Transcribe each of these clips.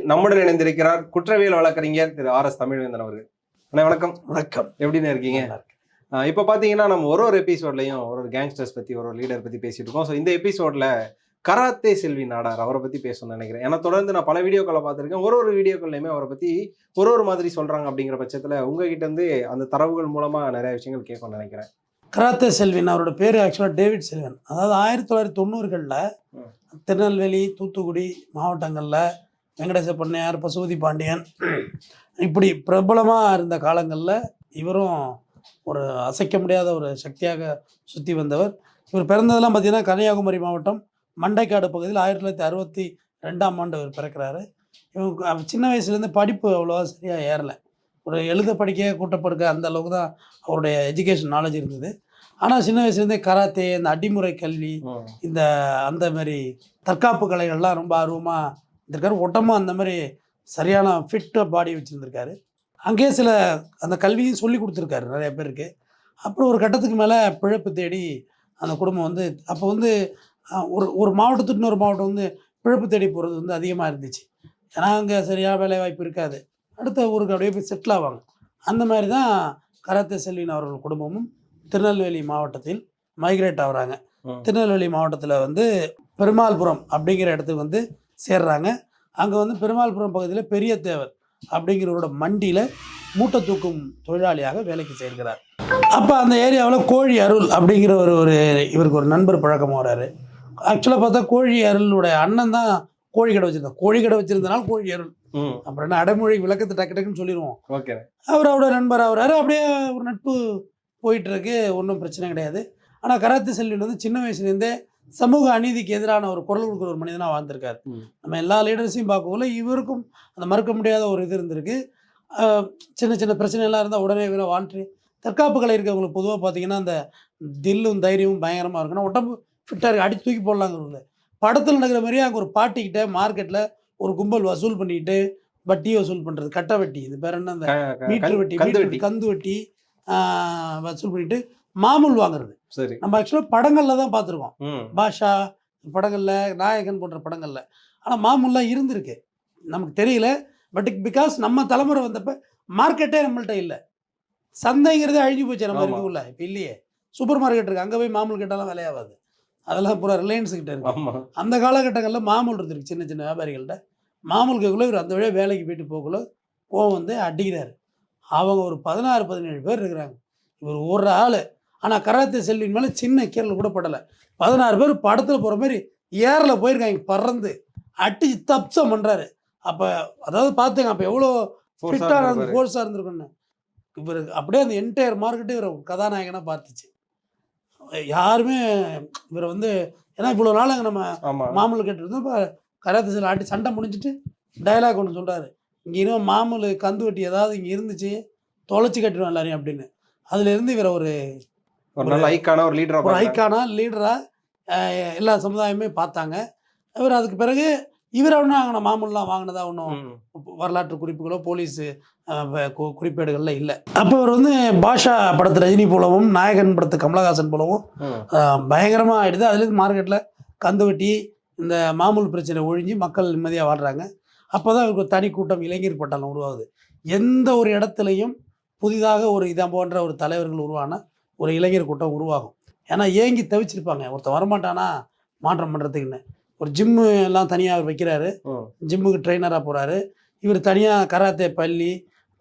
நம்முடன் இணைந்திருக்கிறார் குற்றவியல் வழக்கறிஞர் திரு ஆர்.எஸ். தமிழ்வேந்தன் அவர்கள். அண்ணா வணக்கம். வணக்கம். எப்படின்னு இருக்கீங்க? இப்போ பார்த்தீங்கன்னா நம்ம ஒரு எபிசோட்லையும் ஒரு கேங்ஸ்டர்ஸ் பற்றி ஒரு லீடர் பற்றி பேசிட்டு இருக்கோம். ஸோ இந்த எபிசோட்ல கராத்தே செல்வி நாடார் அவரை பற்றி பேசணும்னு நினைக்கிறேன். ஏன்னா தொடர்ந்து நான் பல வீடியோக்களை பார்த்துருக்கேன். ஒரு வீடியோக்கள்லையுமே அவரை பற்றி ஒரு மாதிரி சொல்றாங்க. அப்படிங்கிற பட்சத்தில் உங்ககிட்ட இருந்து அந்த தரவுகள் மூலமா நிறைய விஷயங்கள் கேட்கணும்னு நினைக்கிறேன். கராத்தே செல்வின் அவரோட பேர் ஆக்சுவலாக டேவிட் செல்வன். அதாவது 1990களில் திருநெல்வேலி, தூத்துக்குடி மாவட்டங்களில் வெங்கடேச பண்ணையார், பசுபதி பாண்டியன் இப்படி பிரபலமாக இருந்த காலங்களில் இவரும் ஒரு அசைக்க முடியாத ஒரு சக்தியாக சுற்றி வந்தவர். இவர் பிறந்ததெல்லாம் பார்த்திங்கன்னா கன்னியாகுமரி மாவட்டம் மண்டைக்காடு பகுதியில் 1962ஆம் ஆண்டு இவர் பிறக்கிறாரு. இவங்க சின்ன வயசுலேருந்து படிப்பு அவ்வளோவா சரியாக ஏறலை. ஒரு எழுத படிக்க கூட்டப்படுக்க அந்த அளவுக்கு தான் அவருடைய எஜுகேஷன் நாலேஜ் இருந்தது. ஆனால் சின்ன வயசுலேருந்தே கராத்தே, இந்த அடிமுறை கல்வி, இந்த அந்த மாதிரி தற்காப்பு கலைகள்லாம் ரொம்ப ஆர்வமாக இருந்திருக்காரு. ஒட்டமாக அந்த மாதிரி சரியான ஃபிட்டு பாடி வச்சுருந்துருக்காரு. அங்கேயே சில அந்த கல்வியும் சொல்லி கொடுத்துருக்காரு நிறைய பேருக்கு. அப்புறம் ஒரு கட்டத்துக்கு மேலே பிழைப்பு தேடி அந்த குடும்பம் வந்து அப்போ வந்து ஒரு மாவட்டத்துக்கு இன்னொரு மாவட்டம் வந்து பிழைப்பு தேடி போகிறது வந்து அதிகமாக இருந்துச்சு. ஏன்னா அங்கே சரியாக வேலை வாய்ப்பு இருக்காது. அடுத்த ஊருக்கு அப்படியே போய் செட்டில் ஆவாங்க. அந்த மாதிரி தான் கராத்தே செல்வின் அவர்கள் குடும்பமும் திருநெல்வேலி மாவட்டத்தில் மைக்ரேட் ஆகுறாங்க. திருநெல்வேலி மாவட்டத்தில் வந்து பெருமாள்புரம் அப்படிங்கிற இடத்துக்கு வந்து சேர்றாங்க. அங்கே வந்து பெருமாள்புரம் பகுதியில் பெரிய தேவர் அப்படிங்கிறவரோட மண்டியில் மூட்டை தூக்கும் தொழிலாளியாக வேலைக்கு சேர்க்கிறார். அப்போ அந்த ஏரியாவில் கோழி அருள் அப்படிங்கிற இவருக்கு ஒரு நண்பர் பழக்கமாக வராரு. ஆக்சுவலாக பார்த்தா கோழி அருளுடைய அண்ணன் தான் கோழி கடை வச்சுருந்தார். கோழி கடை வச்சுருந்தனால கோழி அருள். அப்புறம் என்ன அடைமொழி விளக்கத்தை டக்குன்னு சொல்லிடுவோம். அவரோட நண்பர் ஆகிறாரு. அப்படியே ஒரு நட்பு போயிட்டு இருக்கு. ஒன்றும் பிரச்சனை கிடையாது. ஆனால் கராத்தே செல்வின் வந்து சின்ன வயசுலேருந்தே சமூக அநீதிக்கு எதிரான ஒரு குரல் கொடுக்குற ஒரு மனிதனாக வாழ்ந்திருக்காரு. நம்ம எல்லா லீடர்ஸையும் பார்க்கக்குள்ள இவருக்கும் அந்த மறுக்க முடியாத ஒரு இது இருந்திருக்கு. சின்ன பிரச்சனைலாம் இருந்தால் உடனே இவரை வாண்டி தற்காப்பு கலை இருக்கவங்களுக்கு பொதுவாக பார்த்தீங்கன்னா அந்த தில்லும் தைரியமும் பயங்கரமாக இருக்குன்னா உடம்பு ஃபிட்டாக இருக்கு, அடித்து தூக்கி போடலாங்கிறது. படத்தில் நடக்கிற மாதிரியே அங்கே ஒரு பாட்டிக்கிட்ட மார்க்கெட்டில் ஒரு கும்பல் வசூல் பண்ணிக்கிட்டு வட்டி வசூல் பண்ணுறது, கட்டை வட்டி, இது பேர் என்ன, அந்த மீட்டர் வட்டி, கந்து வட்டி வசூல் பண்ணிட்டு மாமூல் வாங்குறது. சரி, நம்ம ஆக்சுவலாக படங்களில் தான் பார்த்துருக்கோம். பாஷா படங்களில், நாயகன் போன்ற படங்களில். ஆனால் மாமூல்லாம் இருந்திருக்கு, நமக்கு தெரியல. பட் பிகாஸ் நம்ம தலைமுறை வந்தப்போ மார்க்கெட்டே நம்மள்கிட்ட இல்லை. சந்தைங்கிறதே அழிஞ்சு போச்சு நம்ம இருக்குள்ள. இப்போ இல்லையே, சூப்பர் மார்க்கெட் இருக்குது, அங்கே போய் மாமூல் கேட்டாலும் விலையாகாது. அதெல்லாம் பூரா ரிலையன்ஸ் கிட்ட இருக்கு. அந்த காலகட்டங்களில் மாமூல் இருந்திருக்கு சின்ன வியாபாரிகள்கிட்ட. மாமூல் கேட்குள்ள இவர் அந்த வழியாக வேலைக்கு போயிட்டு போகக்குள்ள கோவம் வந்து அடிக்கிறாரு. அவங்க ஒரு 16-17 பேர் இருக்கிறாங்க. இவர் ஒரு ஆள். ஆனால் கராத்தே செல்வின் மேலே சின்ன கீரல் கூட படலை. 16 பேர் படத்தில் போகிற மாதிரி ஏரில் போயிருக்காங்க, பறந்து அடிச்சு தப்சம் பண்ணுறாரு. அப்போ அதாவது பார்த்துங்க, அப்போ எவ்வளோ ஃபிட்டான ஃபோர்ஸாக இருந்திருக்குன்னு. இவர் அப்படியே அந்த என்டையர் மார்க்கெட்டு இவர் கதாநாயகனாக பார்த்துச்சு. யாருமே இவரை வந்து, ஏன்னா இவ்வளோ நாள் அங்கே நம்ம மாமூல் கேட்டுருந்தோம். இப்போ கராத்தே செல்வி ஆட்டி சண்டை முடிஞ்சிட்டு டைலாக் ஒன்று சொல்கிறாரு, இங்கே இன்னும் மாமூல் கந்து வட்டி ஏதாவது இங்கே இருந்துச்சு தொலைச்சி கட்டிடுவோம் எல்லாரையும் அப்படின்னு. அதுலேருந்து இவரை ஒரு ஐக்கான லீடராக எல்லா சமுதாயமே பார்த்தாங்க. இவர் அதுக்கு பிறகு இவர் ஒன்றும் அங்கே மாமூல்லாம் வாங்கினதா ஒன்றும் வரலாற்று குறிப்புகளோ போலீஸு குறிப்பேடுகளில் இல்லை. அப்போ அவர் வந்து பாஷா படத்து ரஜினி போலவும், நாயகன் படத்து கமலஹாசன் போலவும் பயங்கரமாக ஆகிடுது. அதுலேருந்து மார்க்கெட்டில் கந்து வட்டி, இந்த மாமூல் பிரச்சனை ஒழிஞ்சு மக்கள் நிம்மதியாக வாழ்கிறாங்க. அப்போ தான் அவருக்கு ஒரு தனி கூட்டம், இளைஞர் பட்டாளம் உருவாகுது. எந்த ஒரு இடத்துலையும் புதிதாக ஒரு இதை போன்ற ஒரு தலைவர்கள் உருவான ஒரு இளைஞர் கூட்டம் உருவாகும். ஏன்னா ஏங்கி தவிச்சிருப்பாங்க, ஒருத்தர் வரமாட்டானா மாற்றம் பண்ணுறதுக்குன்னு. ஒரு ஜிம்மு எல்லாம் தனியாக அவர் வைக்கிறாரு, ஜிம்முக்கு ட்ரெயினராக போகிறாரு. இவர் தனியாக கராத்தே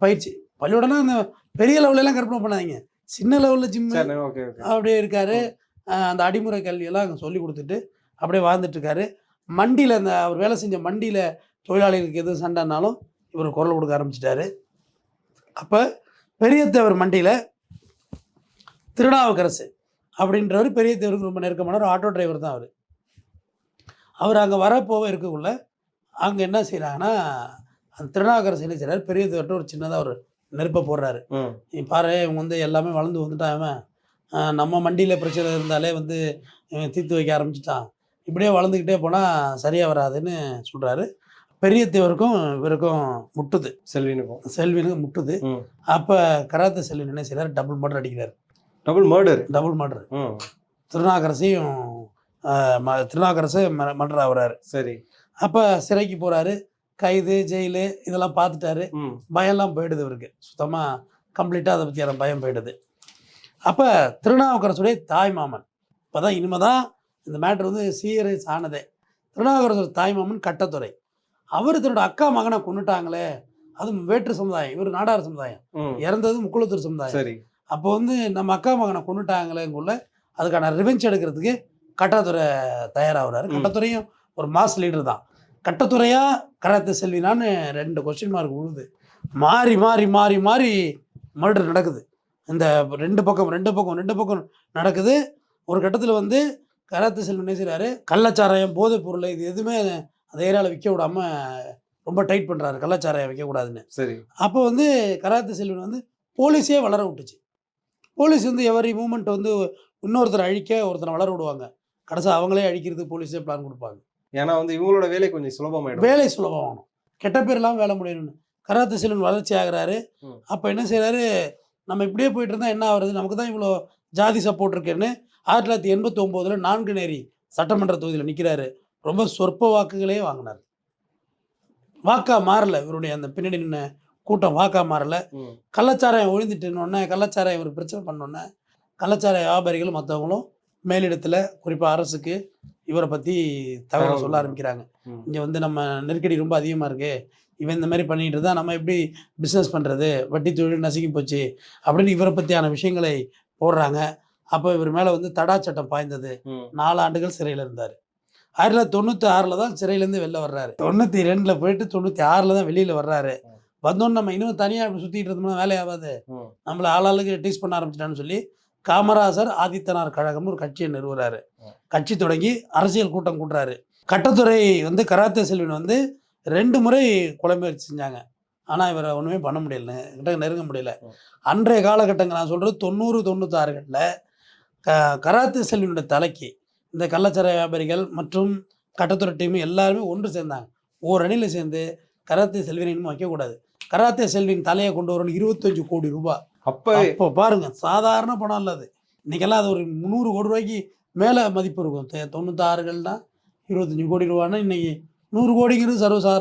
பயிற்சி பள்ளியோடனா அந்த பெரிய லெவலெல்லாம் கற்பனை பண்ணாதீங்க, சின்ன லெவலில் ஜிம்மு அப்படியே இருக்கார். அந்த அடிமுறை கல்வியெல்லாம் அங்கே சொல்லி கொடுத்துட்டு அப்படியே வாழ்ந்துட்டுருக்காரு. மண்டியில் அந்த அவர் வேலை செஞ்ச மண்டியில் தொழிலாளிகளுக்கு எதுவும் சண்டைனாலும் இவர் குரல் கொடுக்க ஆரம்பிச்சிட்டாரு. அப்போ பெரிய தேவர் மண்டியில் திருநாவுக்கரசு அப்படின்றவர் பெரிய தேவருக்கு ரொம்ப நெருக்கமான ஒரு ஆட்டோ டிரைவர் தான் அவர் அங்கே வரப்போக இருக்கக்குள்ள அங்கே என்ன செய்கிறாங்கன்னா, அந்த திருநாவுக்கரசு என்ன செய்கிறார், பெரிய தேவர்கிட்ட ஒரு சின்னதாக ஒரு நெருப்பை போடுறாரு. நீ பாரு, இவங்க வந்து எல்லாமே வளர்ந்து வந்துட்டான், நம்ம மண்டியில் பிரச்சனை இருந்தாலே வந்து இவன் தீர்த்து வைக்க ஆரம்பிச்சிட்டான், இப்படியே வளர்ந்துக்கிட்டே போனால் சரியாக வராதுன்னு சொல்கிறாரு. பெரிய தேவருக்கும் இவருக்கும் முட்டுது, செல்வினுக்கும் முட்டுது. அப்போ கராத்தே செல்வின் என்ன செய்கிறார், டபுள் மர்டர் அடிக்கிறார். டபுள் மர்டர் திருநாவுக்கரசை மர்டர் ஆகுறாரு. சரி, அப்போ சிறைக்கு போகிறாரு. கைது ஜெயிலு இதெல்லாம் பார்த்துட்டாரு. பயம்லாம் போயிடுது இவருக்கு, சுத்தமாக கம்ப்ளீட்டாக அதை பற்றியான பயம் போயிடுது. அப்போ திருநாவுக்கரசுடைய தாய் மாமன், இப்போ தான் இனிமே தான் இந்த மேட்ரு வந்து சீரியஸ் ஆனதே. திருநாவுக்கரசோட தாய் மாமன் கட்டத்துறை, அவர் தன்னோட அக்கா மகனை கொண்டுட்டாங்களே, அதுவும் வேற்று சமுதாயம், இவர் நாடார் சமுதாயம், இறந்தது முக்குளத்தூர் சமுதாயம். சரி. அப்போ வந்து நம்ம அக்கா மகனை கொண்டுட்டாங்களேங்குள்ள அதுக்கான ரிவெஞ்ச் எடுக்கிறதுக்கு கட்டாத்துறை தயாராகிறாரு. கட்டத்துறையும் ஒரு மாஸ் லீடர் தான். கட்டத்துறையா கராத்தே செல்வினான்னு 2 கொஸ்டின் மார்க் விழுது. மாறி மாறி மாறி மாறி மர்டர் நடக்குது. இந்த ரெண்டு பக்கம் நடக்குது. ஒரு கட்டத்தில் வந்து கராத்தே செல்வி என்ன செய்கிறாரு, கள்ளச்சாராயம் போதைப் பொருள் இது எதுவுமே அந்த ஏரியாவில் விற்க விடாமல் ரொம்ப டைட் பண்ணுறாரு, கள்ளச்சாராயம் விற்கக்கூடாதுன்னு. சரி. அப்போ வந்து கராத்தே செல்வன் வந்து போலீஸே வளர விட்டுச்சு. போலீஸ் வந்து எவரி மூமெண்ட் வந்து இன்னொருத்தரை அழிக்க ஒருத்தரை வளர விடுவாங்க. கடைசி அவங்களே அழிக்கிறதுக்கு போலீஸே பிளான் கொடுப்பாங்க. ஏன்னா வந்து இவங்களோட வேலை கொஞ்சம் சுலபமாயிடும். வேலை சுலபமாகணும், கெட்ட பேர் இல்லாமல் வேலை முடியணும்னு கராத்தே செல்வன் வளர்ச்சி ஆகிறாரு. அப்போ என்ன செய்கிறாரு, நம்ம இப்படியே போயிட்டு இருந்தால் என்ன ஆகுறது, நமக்கு தான் இவ்வளோ ஜாதி சப்போர்ட் இருக்குன்னு 1989 நான்குநேரி சட்டமன்ற தொகுதியில் நிற்கிறாரு. ரொம்ப சொற்ப வாக்குகளே வாங்கினார். வாக்கா மாறல, இவருடைய அந்த பின்னாடி நின்ன கூட்டம் வாக்கா மாறல. கள்ளச்சாராயம் ஒழிந்துட்டுன்னொன்னே, கள்ளச்சாராயம் இவர் பிரச்சனை பண்ணோன்னே, கள்ளச்சாராய வியாபாரிகளும் மற்றவங்களும் மேலிடத்தில் குறிப்பாக அரசுக்கு இவரை பற்றி தகவல் சொல்ல ஆரம்பிக்கிறாங்க. இங்கே வந்து நம்ம நெருக்கடி ரொம்ப அதிகமாக இருக்குது, இவன் இந்த மாதிரி பண்ணிட்டு இருந்தால் நம்ம எப்படி பிஸ்னஸ் பண்ணுறது, வட்டி தொழில் நசுங்கி போச்சு அப்படின்னு இவரை பற்றியான விஷயங்களை போடுறாங்க. அப்போ இவர் மேலே வந்து தடா சட்டம் பாய்ந்தது. 4 ஆண்டுகள் சிறையில் இருந்தார். 1996 தான் சிறையிலேருந்து வெளில வர்றாரு. 92 போயிட்டு 96 தான் வெளியில் வர்றாரு. வந்தோன்னு நம்ம இன்னும் தனியாக சுற்றிட்டு இருந்தோம்னா வேலையாகாது, நம்மளை ஆளாளுக்கு டீஸ் பண்ண ஆரம்பிச்சிட்டான்னு சொல்லி காமராசர் ஆதித்தனார் கழகம்னு ஒரு கட்சியை நிறுவுறாரு. கட்சி தொடங்கி அரசியல் கூட்டம் கூட்டுறாரு. கட்டத்துறை வந்து கராத்தே செல்வன் வந்து 2 முறை கொலை முயற்சி செஞ்சாங்க. ஆனால் இவரை ஒன்றுமே பண்ண முடியல, கிட்ட நெருங்க முடியல. அன்றைய காலகட்டங்கள் நான் சொல்கிறது 90 96களில் கராத்தே செல்வனுடைய தலைக்கு இந்த கள்ளச்சாராய வியாபாரிகள் மற்றும் கட்டத்துறை டீம் எல்லாருமே ஒன்று சேர்ந்தாங்க. ஓர் அணியில் சேர்ந்து கராத்தே செல்வினை இன்னும் வைக்கக்கூடாது, கராத்தே செல்வின் தலையை கொண்டு வரணும், 25 கோடி ரூபாய். அப்போ பாருங்க, சாதாரண பணம் இல்லை அது. இன்றைக்கெல்லாம் அது ஒரு 100 கோடி ரூபாய்க்கு மேலே மதிப்பு இருக்கும். 96கள்னா 25 கோடி ரூபான்னா இன்னைக்கு 100 கோடிங்கிறது சர்வசாதாரணம்.